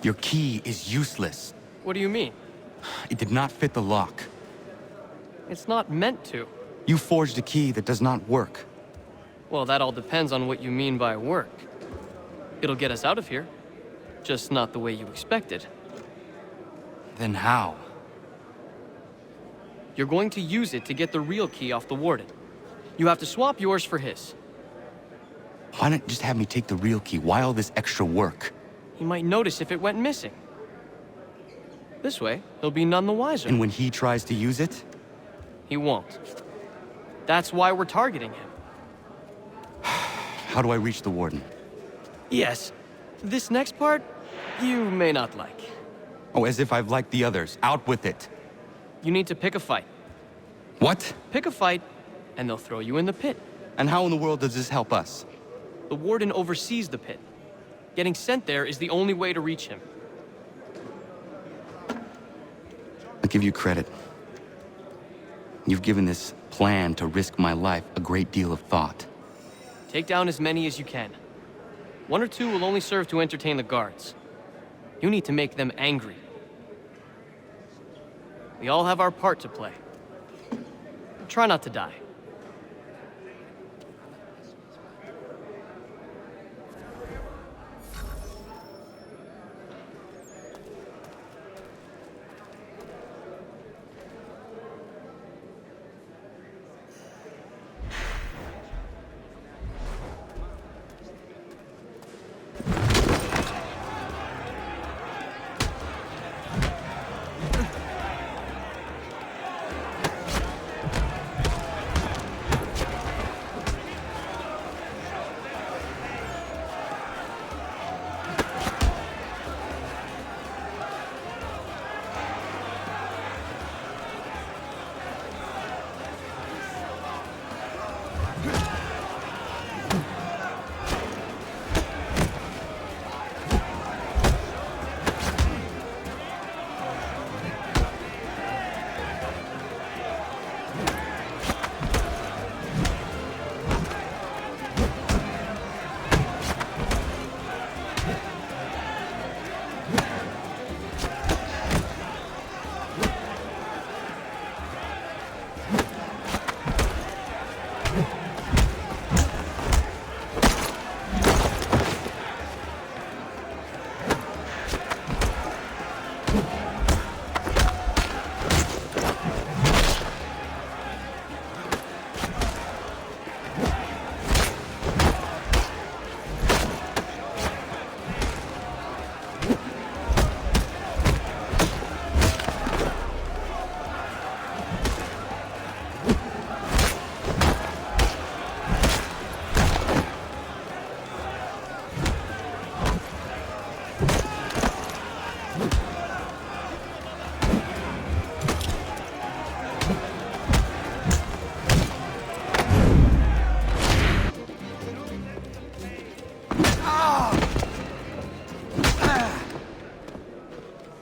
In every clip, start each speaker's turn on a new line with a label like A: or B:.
A: Your key is useless.
B: What do you mean?
A: It did not fit the lock.
B: It's not meant to.
A: You forged a key that does not work.
B: Well, that all depends on what you mean by work. It'll get us out of here. Just not the way you expected.
A: Then how?
B: You're going to use it to get the real key off the warden. You have to swap yours for his.
A: Why not just have me take the real key? Why all this extra work?
B: He might notice if it went missing. This way, he'll be none the wiser.
A: And when he tries to use it?
B: He won't. That's why we're targeting him.
A: How do I reach the warden?
B: Yes. This next part, you may not like.
A: Oh, as if I've liked the others. Out with it.
B: You need to pick a fight.
A: What?
B: Pick a fight, and they'll throw you in the pit.
A: And how in the world does this help us?
B: The warden oversees the pit. Getting sent there is the only way to reach him.
A: I'll give you credit. You've given this plan to risk my life a great deal of thought.
B: Take down as many as you can. One or two will only serve to entertain the guards. You need to make them angry. We all have our part to play. Try not to die.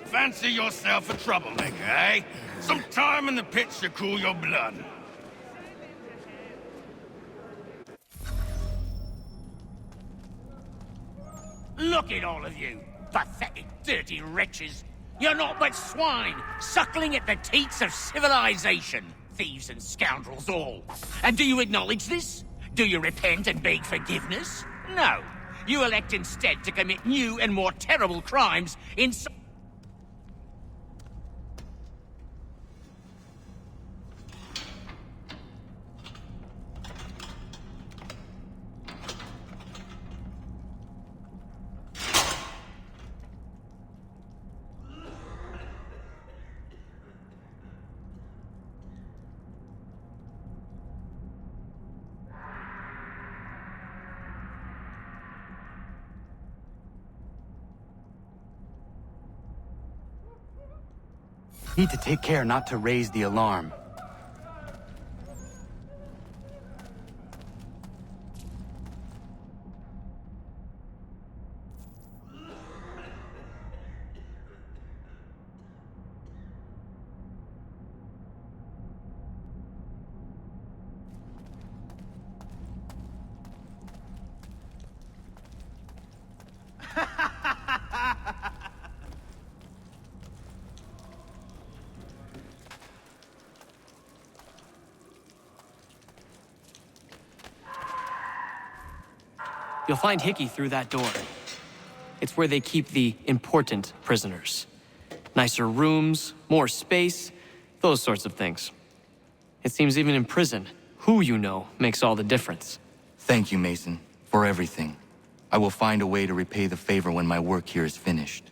C: Fancy yourself a troublemaker, eh? Some time in the pits to cool your blood. Look at all of you, pathetic, dirty wretches. You're not but swine, suckling at the teats of civilization. Thieves and scoundrels all. And do you acknowledge this? Do you repent and beg forgiveness? No. You elect instead to commit new and more terrible crimes in...
A: Need to take care not to raise the alarm.
B: You'll find Hickey through that door. It's where they keep the important prisoners. Nicer rooms, more space, those sorts of things. It seems even in prison, who you know makes all the difference.
A: Thank you, Mason, for everything. I will find a way to repay the favor when my work here is finished.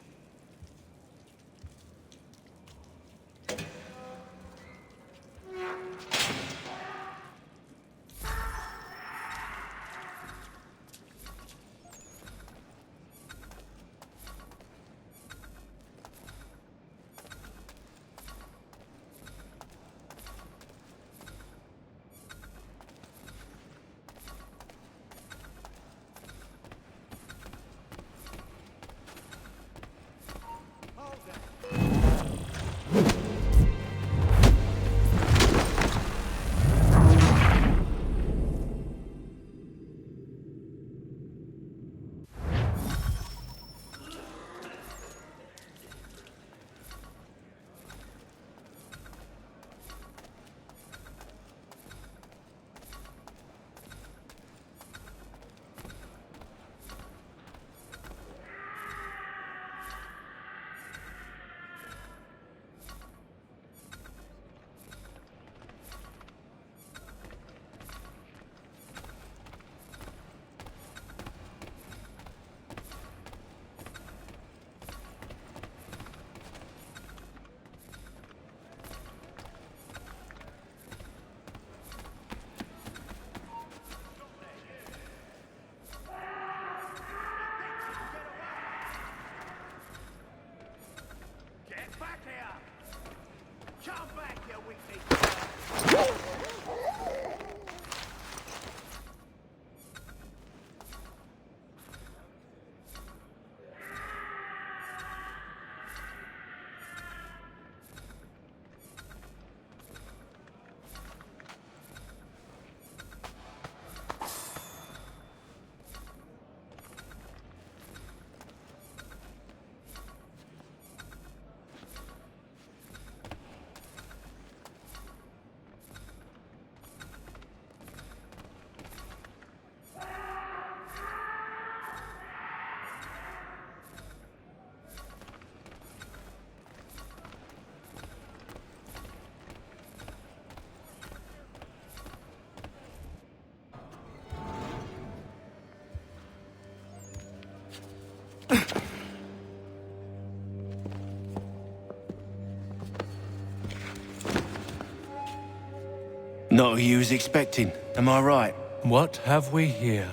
D: Not who you was expecting, am I right?
E: What have we here?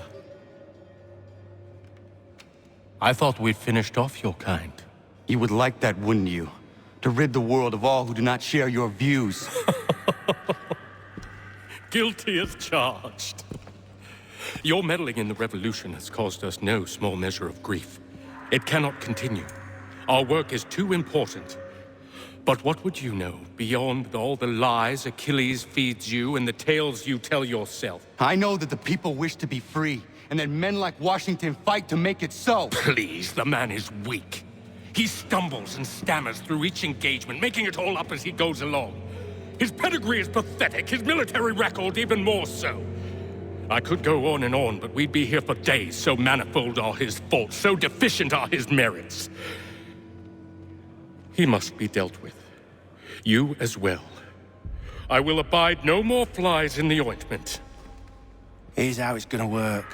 E: I thought we'd finished off your kind.
A: You would like that, wouldn't you? To rid the world of all who do not share your views.
E: Guilty as charged. Your meddling in the revolution has caused us no small measure of grief. It cannot continue. Our work is too important. But what would you know beyond all the lies Achilles feeds you and the tales you tell yourself?
A: I know that the people wish to be free, and that men like Washington fight to make it so.
E: Please, the man is weak. He stumbles and stammers through each engagement, making it all up as he goes along. His pedigree is pathetic, his military record even more so. I could go on, but we'd be here for days, so manifold are his faults, so deficient are his merits. He must be dealt with. You as well. I will abide no more flies in the ointment.
D: Here's how it's gonna work.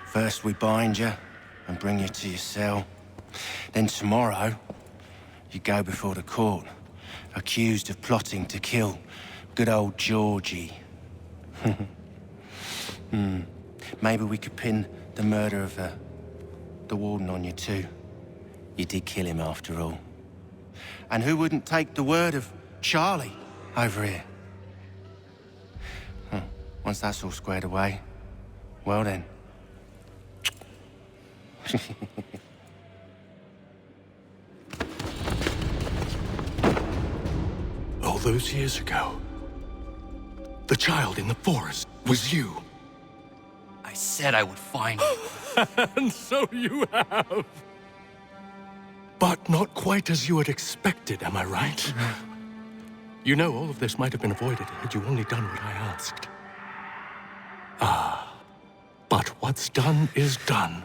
D: First we bind you and bring you to your cell. Then tomorrow, you go before the court, accused of plotting to kill good old Georgie. Maybe we could pin the murder of the warden on you too. You did kill him after all. And who wouldn't take the word of Charlie over here? Once that's all squared away, well then.
E: All those years ago, the child in the forest was you.
A: I said I would find you.
E: And so you have. But not quite as you had expected, am I right? You know, all of this might have been avoided had you only done what I asked. But What's done is done.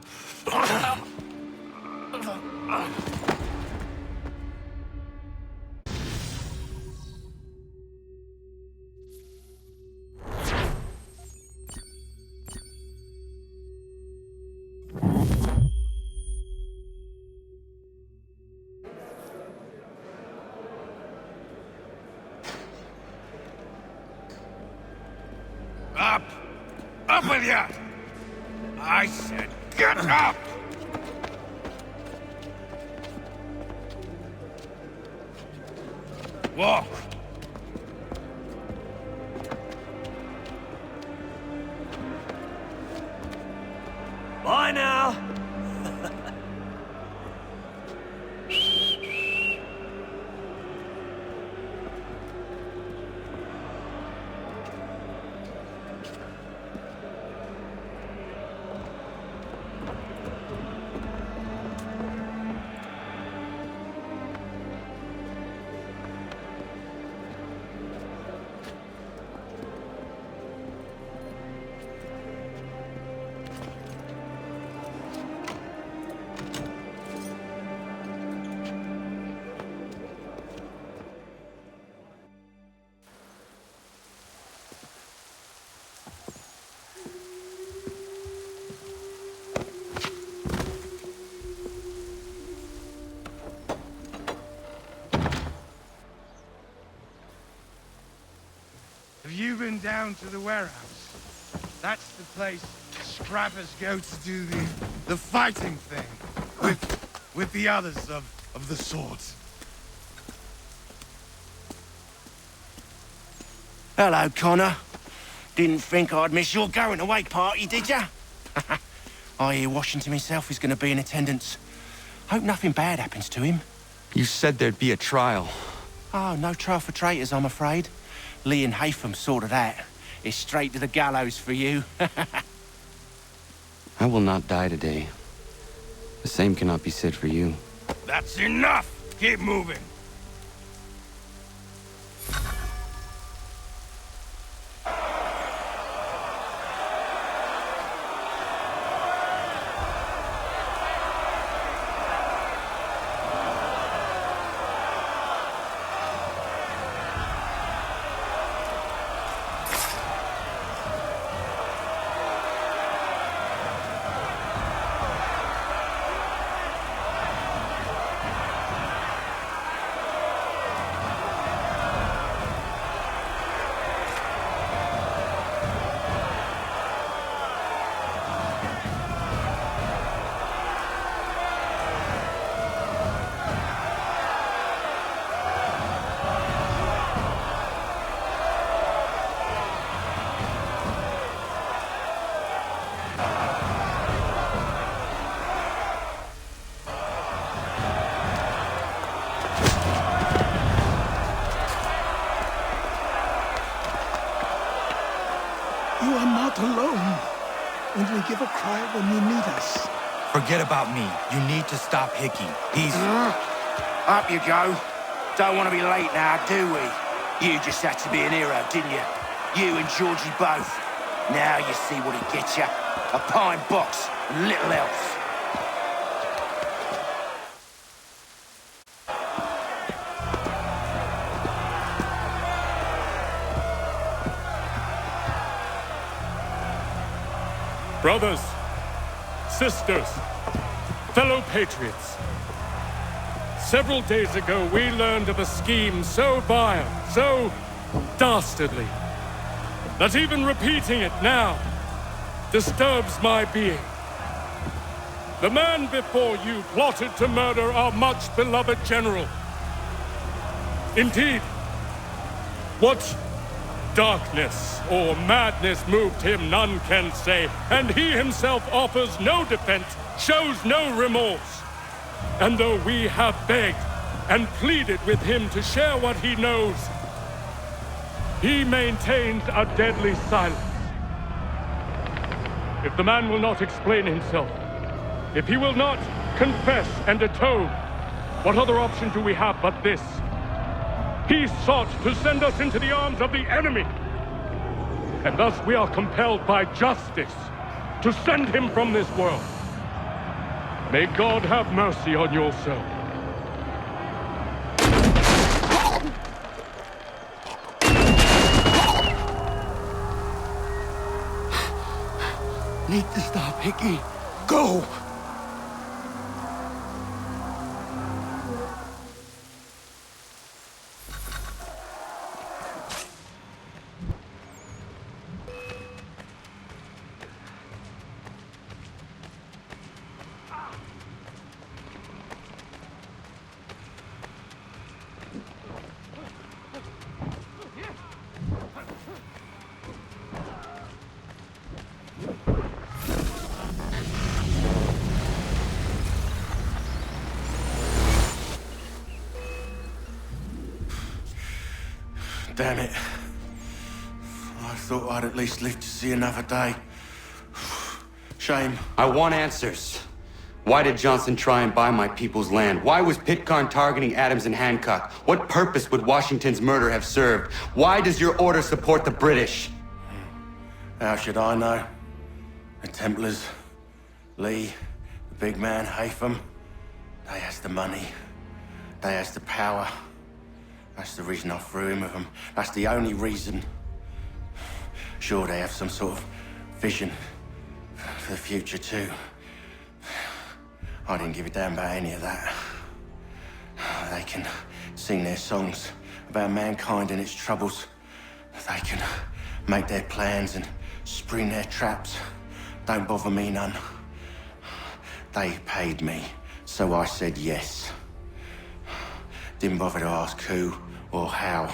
D: Up! Up with you! I said get up! Walk!
F: Bye now!
G: Have you been down to the warehouse? That's the place scrappers go to do the fighting thing. With the others of the swords.
D: Hello, Connor. Didn't think I'd miss your going away party, did ya? I hear Washington himself is going to be in attendance. Hope nothing bad happens to him.
A: You said there'd be a trial.
D: Oh, no trial for traitors, I'm afraid. Lee and Haytham sorted that. It's straight to the gallows for you.
A: I will not die today. The same cannot be said for you.
G: That's enough! Keep moving!
H: You are not alone. Only give a cry when you need us.
I: Forget about me. You need to stop Hickey. He's...
D: Up you go. Don't want to be late now, do we? You just had to be an hero, didn't you? You and Georgie both. Now you see what he gets you. A pine box and little else.
E: Brothers, sisters, fellow patriots. Several days ago, we learned of a scheme so vile, so dastardly, that even repeating it now disturbs my being. The man before you plotted to murder our much-beloved general. Indeed, what darkness or madness moved him, none can say, and he himself offers no defense, shows no remorse. And though we have begged and pleaded with him to share what he knows, he maintains a deadly silence. If the man will not explain himself, if he will not confess and atone, what other option do we have but this? He sought to send us into the arms of the enemy. And thus we are compelled by justice to send him from this world. May God have mercy on your soul.
A: Need to stop, Hickey. Go!
D: Damn it. I thought I'd at least live to see another day. Shame.
A: I want answers. Why did Johnson try and buy my people's land? Why was Pitcairn targeting Adams and Hancock? What purpose would Washington's murder have served? Why does your order support the British?
D: How should I know? The Templars, Lee, the big man, Haytham, they has the money. They has the power. That's the reason I threw in with them. That's the only reason. Sure, they have some sort of vision for the future, too. I didn't give a damn about any of that. They can sing their songs about mankind and its troubles. They can make their plans and spring their traps. Don't bother me none. They paid me, so I said yes. Didn't bother to ask who, or how,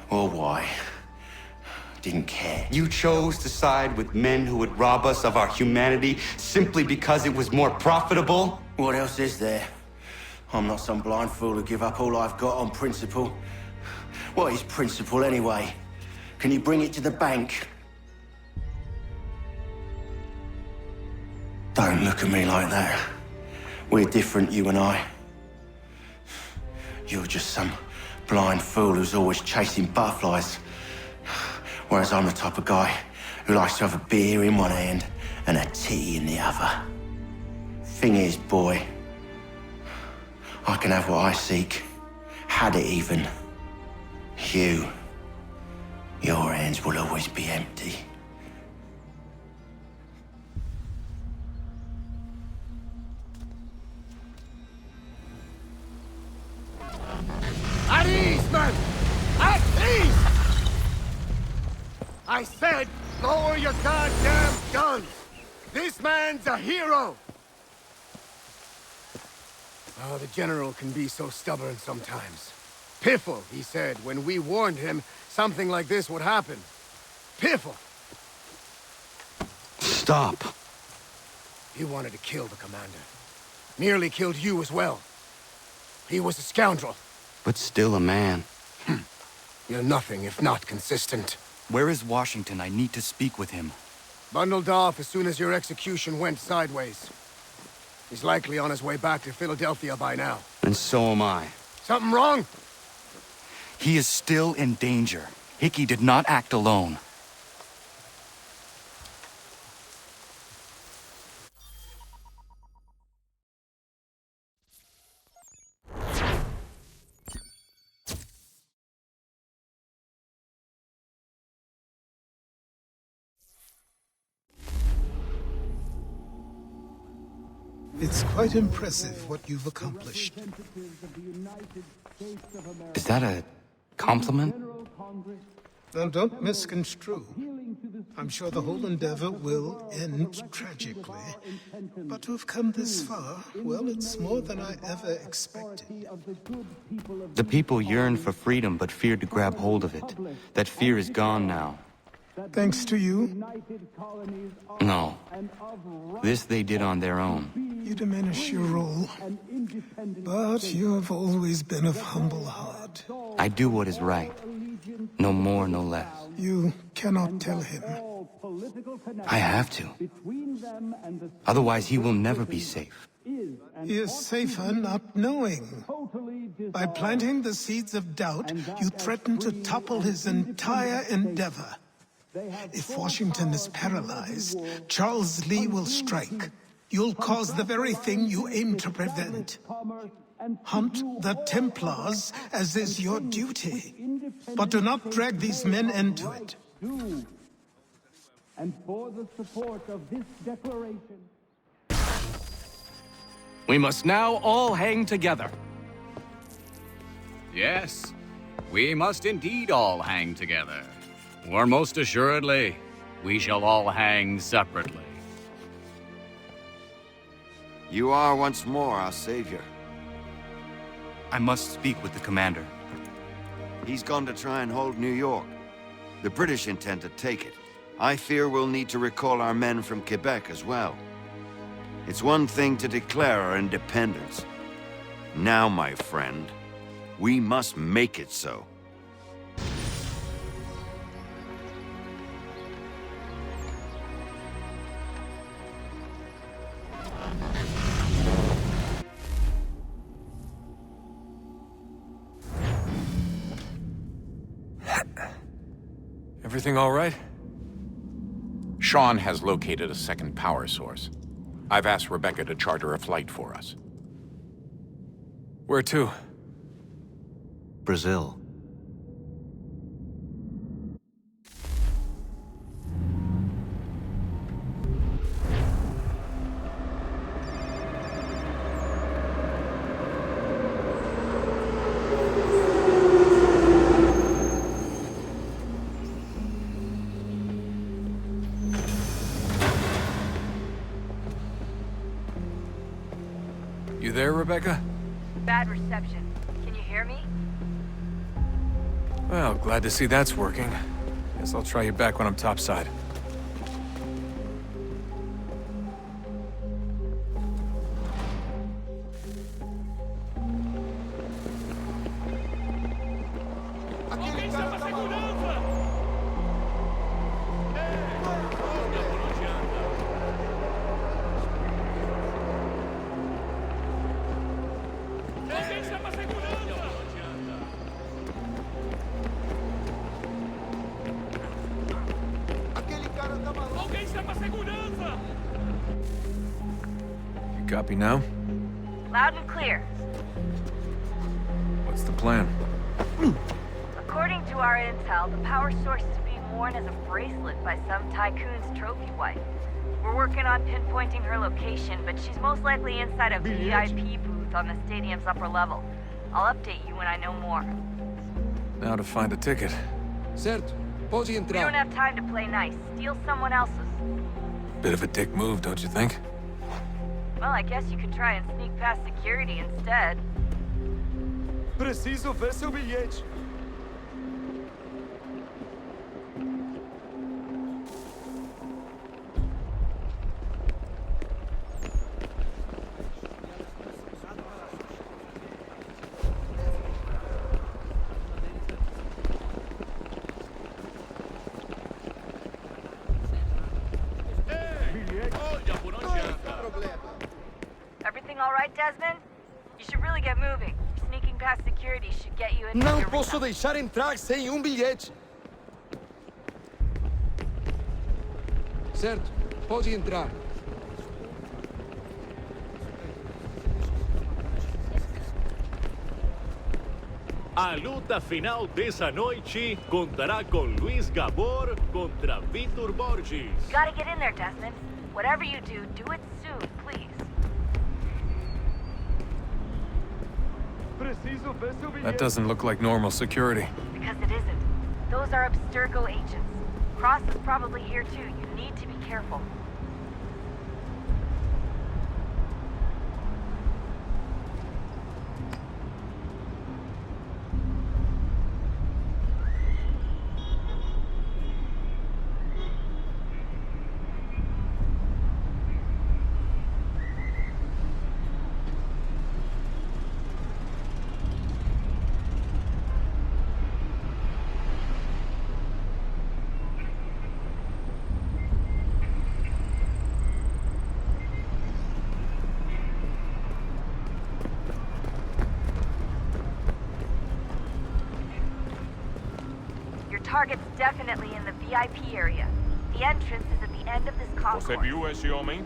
D: or why. Didn't care.
A: You chose to side with men who would rob us of our humanity simply because it was more profitable?
D: What else is there? I'm not some blind fool who give up all I've got on principle. What is principle anyway? Can you bring it to the bank? Don't look at me like that. We're different, you and I. You're just some blind fool who's always chasing butterflies. Whereas I'm the type of guy who likes to have a beer in one hand and a tea in the other. Thing is, boy, I can have what I seek. Had it even. Your hands will always be empty.
G: At ease, man! At ease! I said, lower your goddamn guns! This man's a hero! Oh, the General can be so stubborn sometimes. Piffle, he said, when we warned him something like this would happen. Piffle!
A: Stop.
G: He wanted to kill the commander. Nearly killed you as well. He was a scoundrel.
A: But still a man.
G: You're nothing if not consistent.
I: Where is Washington? I need to speak with him.
G: Bundled off as soon as your execution went sideways. He's likely on his way back to Philadelphia by now.
A: And so am I.
G: Something wrong?
I: He is still in danger. Hickey did not act alone.
H: It's quite impressive what you've accomplished.
A: Is that a compliment?
H: Now, don't misconstrue. I'm sure the whole endeavor will end tragically. But to have come this far, well, it's more than I ever expected.
A: The people yearn for freedom but feared to grab hold of it. That fear is gone now.
H: Thanks to you,
A: No. This they did on their own.
H: you diminish your role. But you have always been of humble heart.
A: I do what is right. No more, no less.
H: You cannot tell him.
A: I have to. Otherwise, he will never be safe.
H: He is safer not knowing. By planting the seeds of doubt, you threaten to topple his entire endeavor. If Washington is paralyzed, Charles Lee will strike. You'll cause the very thing you aim to prevent. Hunt the Templars, as is your duty. But do not drag these men into it.
J: And for the support of this declaration.
B: We must now all hang together.
K: Yes, we must indeed all hang together. Or most assuredly, we shall all hang separately.
L: You are once more our savior.
I: I must speak with the commander.
L: He's gone to try and hold New York. The British intend to take it. I fear we'll need to recall our men from Quebec as well. It's one thing to declare our independence. Now, my friend, we must make it so.
M: Everything all right?
N: Sean has located a second power source. I've asked Rebecca to charter a flight for us.
M: Where to?
D: Brazil.
M: You there, Rebecca?
O: Bad reception. Can you hear me?
M: Well, glad to see that's working. Guess I'll try you back when I'm topside. You copy now?
O: Loud and clear.
M: What's the plan?
O: According to our intel, the power source is being worn as a bracelet by some tycoon's trophy wife. We're working on pinpointing her location, but she's most likely inside a VIP booth on the stadium's upper level. I'll update you when I know more.
M: Now to find a ticket.
O: We don't have time to play nice. Steal someone else's.
M: Bit of a dick move, don't you think?
O: Well, I guess you could try and sneak past security instead.
F: Preciso ver seu bilhete.
O: Everything all right, Desmond? You should really get moving. Sneaking past security should get you into
F: Não
O: the
F: posso
O: arena.
F: deixar entrar sem bilhete. Certo, pode entrar.
P: A luta final dessa noite contará com Luiz Gabor contra Vitor Borges.
O: You gotta get in there, Desmond. Whatever you do, do it soon, please.
F: Preciso ver seu bilhete.
M: That doesn't look like normal security.
O: Because it isn't. Those are Abstergo agents. Cross is probably here too. You need to be careful. target's definitely in the VIP area. The entrance is at the end of this concourse.
Q: Você viu este homem?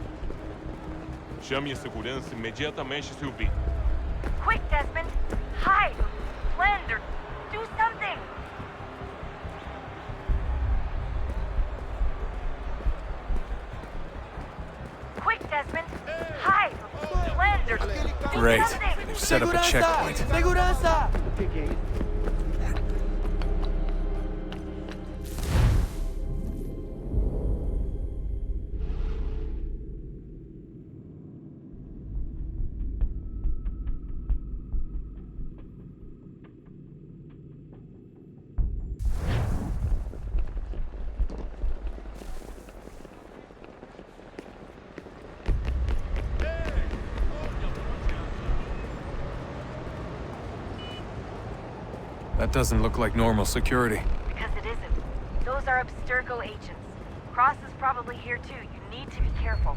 Q: Chame a segurança imediatamente se o vir.
O: Quick, Desmond! Hide! Blend or do something! Quick, Desmond! Hide! Blend or do
M: Great.
O: something!
M: They've set up a checkpoint.
J: Segurança!
M: That doesn't look like normal security.
O: Because it isn't. Those are Abstergo agents. Cross is probably here too. You need to be careful.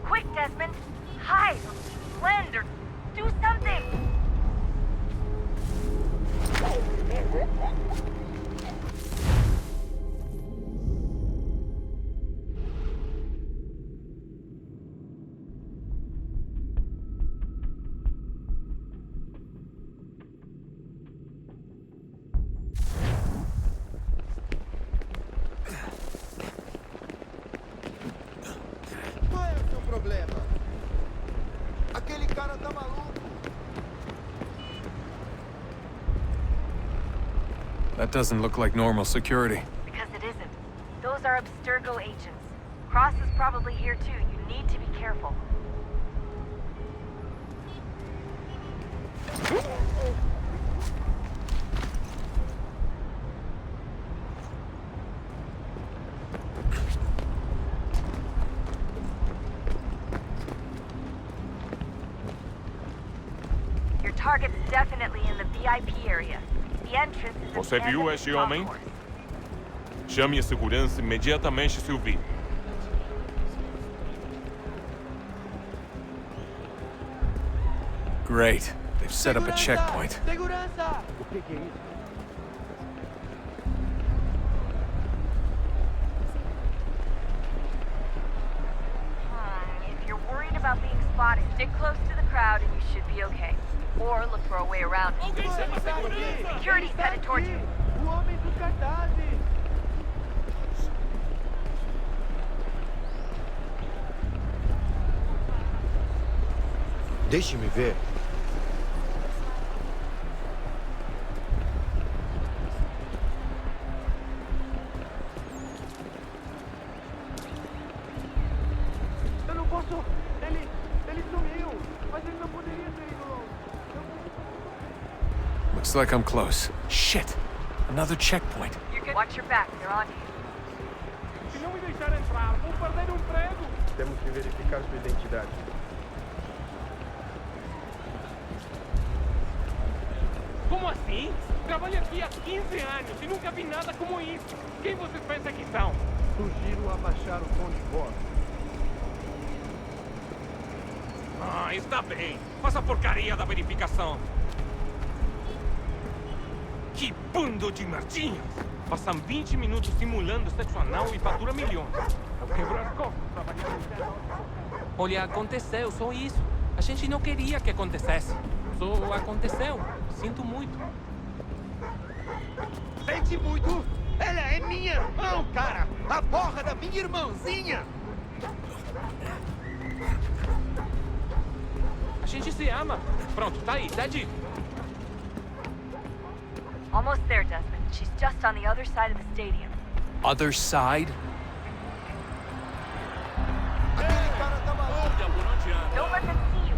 O: Quick, Desmond! Hide! Blend or do something!
F: Qual é o seu problema? Aquele cara tá maluco.
M: That doesn't look like normal security.
O: Because it isn't. Those are Abstergo agents. Cross is probably here too. You need to be careful. Your target's definitely in the VIP area. The entrance is at
Q: Você
O: the end
Q: viu
O: of
Q: este
O: this
Q: homem?
O: concourse.
Q: Chame a segurança imediatamente se o vir.
M: Great. They've set up a checkpoint.
J: Segurança!
O: If you're worried about being spotted, stick close to the crowd and you should be okay. Or look for a way around it. Security's headed towards you.
J: O homem dos cartazes!
F: Deixe-me ver.
J: Eu não posso... Ele sumiu! Mas ele não poderia ter ido longe.
M: Looks like I'm close. Shit! Another checkpoint.
O: You're good. Watch your back, they're on you.
J: Se não me deixar entrar, vou perder emprego!
F: Temos que verificar sua identidade.
J: Como assim? Trabalho aqui há 15 anos e nunca vi nada como isso. Quem vocês pensam que são?
F: Sugiro abaixar o tom de voz.
E: Ah, está bem. Faça a porcaria da verificação. Que bando de martinhos!
J: Passam 20 minutos simulando sexo anal e fatura milhões. Eu quebro as costas trabalhando. Olha, aconteceu, só isso. A gente não queria que acontecesse. Só aconteceu. Sinto muito.
F: Sente muito? Ela é minha irmã, cara! A porra da minha irmãzinha!
J: A gente se ama. Pronto, tá aí, tá dito.
O: Almost there, Desmond. She's just on the other side of the stadium.
M: Other side?
F: Aquele cara tá maluco!
O: Don't let them see you.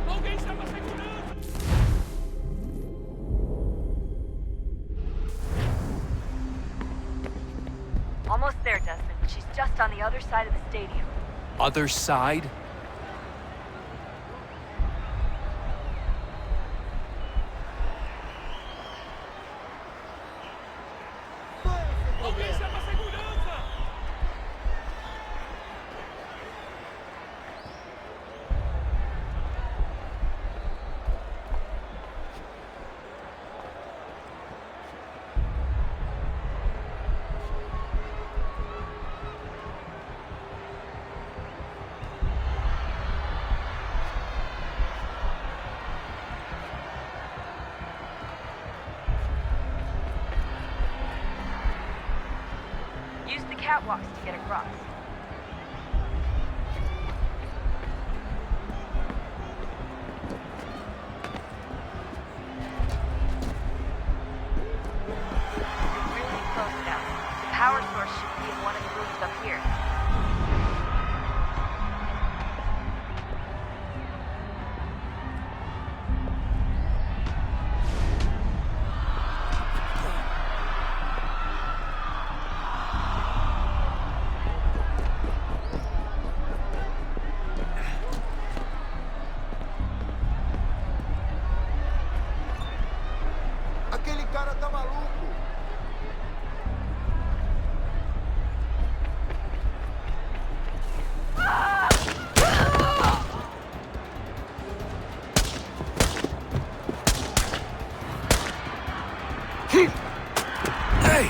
E: Alguém chama a segurança!
O: Almost there, Desmond. She's just on the other side of the stadium.
M: Other side?
E: Alguém chama a segurança!
O: catwalks to get across. You're really close now. The power source should be in one of the rooms up here.
F: Aquele cara tá maluco.
D: Hey!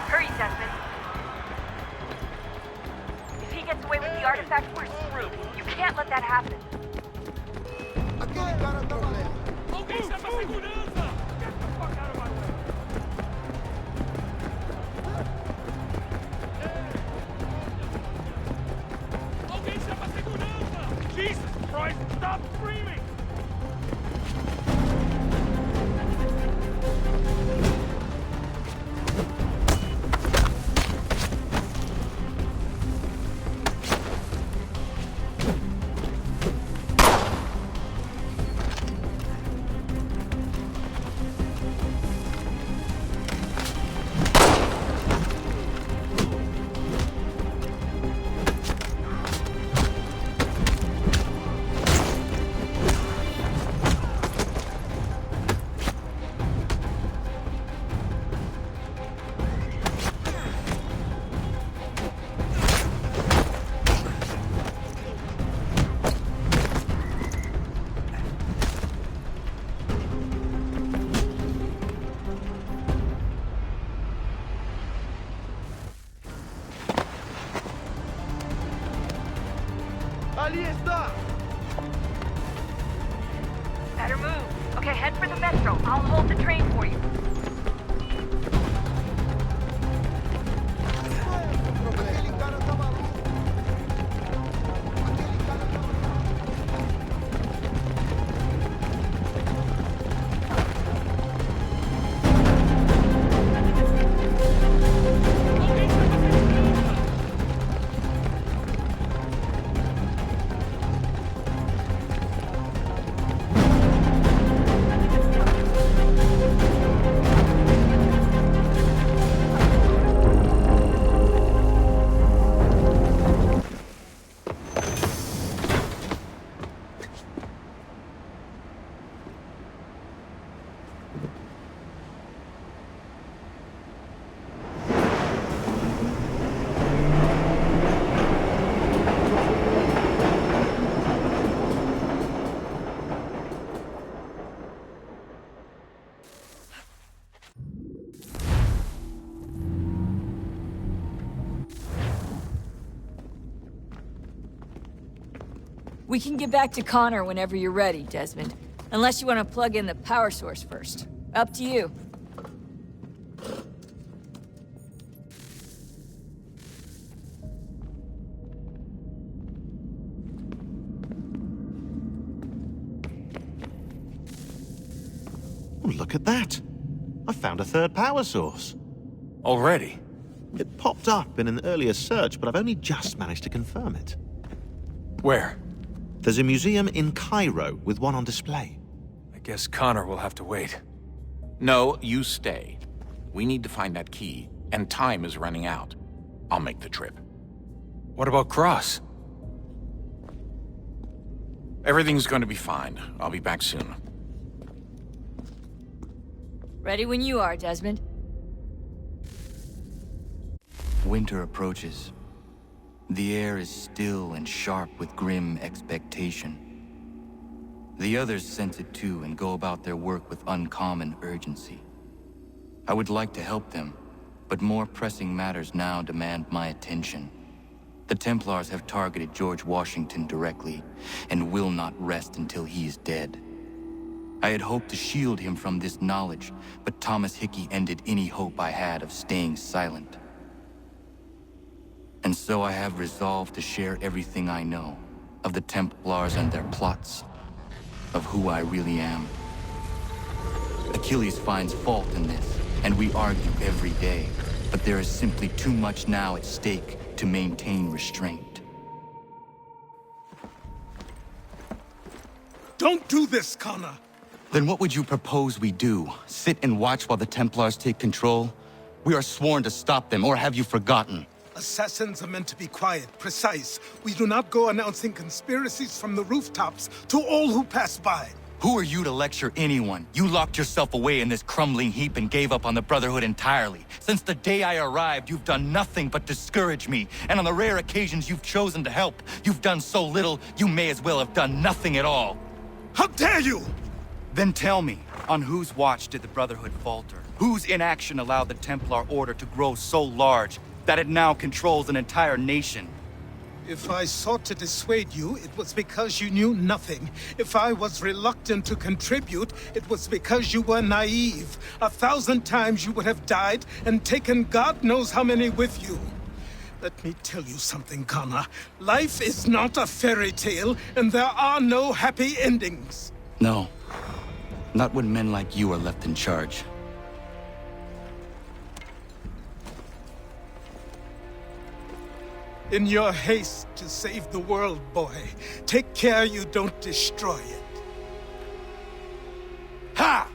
O: Hurry, Desmond. If he gets away with the artifact, we're screwed. You can't let that happen.
F: Aquele cara tá maluco.
J: Alguém chama a segurança! Get the fuck out of my way! Alguém chama a segurança! Jesus Christ, stop screaming!
F: Ali está!
O: Better move. Okay, head for the metro. I'll hold the train for you.
F: Aquele cara tá maluco. Aquele cara tá maluco.
R: We can get back to Connor whenever you're ready, Desmond. Unless you want to plug in the power source first. Up to you.
S: Oh, look at that. I found a third power source.
M: Already?
S: It popped up in an earlier search, but I've only just managed to confirm it.
M: Where?
S: There's a museum in Cairo with one on display.
M: I guess Connor will have to wait.
N: No, you stay. We need to find that key, and time is running out. I'll make the trip.
M: What about Cross?
N: Everything's going to be fine. I'll be back soon.
R: Ready when you are, Desmond.
A: Winter approaches. The air is still and sharp with grim expectation. The others sense it too and go about their work with uncommon urgency. I would like to help them, but more pressing matters now demand my attention. The Templars have targeted George Washington directly, and will not rest until he is dead.
I: I had hoped to shield him from this knowledge, but Thomas Hickey ended any hope I had of staying silent. And so I have resolved to share everything I know of the Templars and their plots, of who I really am. Achilles finds fault in this, and we argue every day, but there is simply too much now at stake to maintain restraint.
H: Don't do this, Connor!
I: Then what would you propose we do? Sit and watch while the Templars take control? We are sworn to stop them, or have you forgotten?
H: Assassins are meant to be quiet, precise. We do not go announcing conspiracies from the rooftops to all who pass by.
I: Who are you to lecture anyone? You locked yourself away in this crumbling heap and gave up on the Brotherhood entirely. Since the day I arrived, you've done nothing but discourage me. And on the rare occasions you've chosen to help, you've done so little, you may as well have done nothing at all.
H: How dare you!
I: Then tell me, on whose watch did the Brotherhood falter? Whose inaction allowed the Templar Order to grow so large that it now controls an entire nation?
H: If I sought to dissuade you, it was because you knew nothing. If I was reluctant to contribute, it was because you were naive. 1,000 times you would have died and taken God knows how many with you. Let me tell you something, Connor. Life is not a fairy tale, and there are no happy endings.
I: No. Not when men like you are left in charge.
H: In your haste to save the world, boy, take care you don't destroy it. Ha!